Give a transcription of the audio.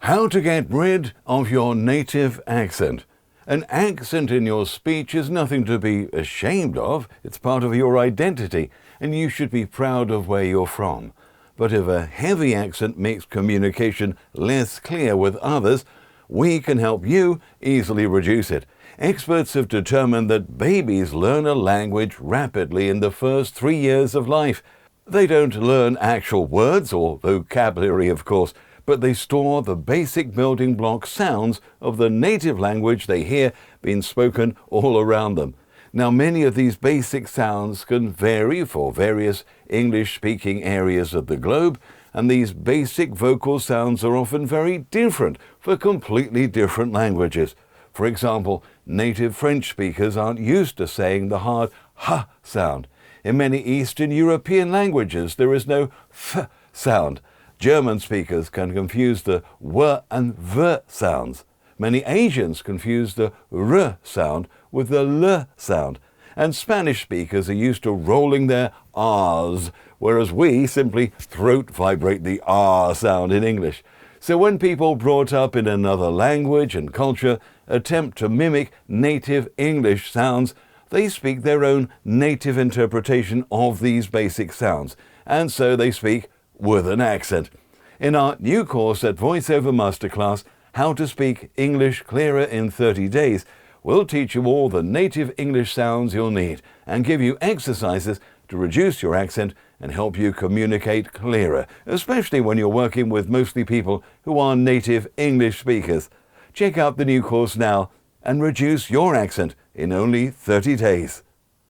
How to get rid of your native accent. An accent in your speech is nothing to be ashamed of. It's part of your identity, and you should be proud of where you're from. But if a heavy accent makes communication less clear with others, we can help you easily reduce it. Experts have determined that babies learn a language rapidly in the first 3 years of life. They don't learn actual words or vocabulary, of course, but they store the basic building block sounds of the native language they hear being spoken all around them. Now, many of these basic sounds can vary for various English-speaking areas of the globe, and these basic vocal sounds are often very different for completely different languages. For example, native French speakers aren't used to saying the hard h sound. In many Eastern European languages, there is no f sound. German speakers can confuse the w and v sounds. Many Asians confuse the r sound with the l sound. And Spanish speakers are used to rolling their r's, whereas we simply throat vibrate the r sound in English. So when people brought up in another language and culture attempt to mimic native English sounds, they speak their own native interpretation of these basic sounds, and so they speak with an accent. In our new course at VoiceOver Masterclass, How to Speak English Clearer in 30 Days, we'll teach you all the native English sounds you'll need and give you exercises to reduce your accent and help you communicate clearer, especially when you're working with mostly people who are native English speakers. Check out the new course now and reduce your accent in only 30 days.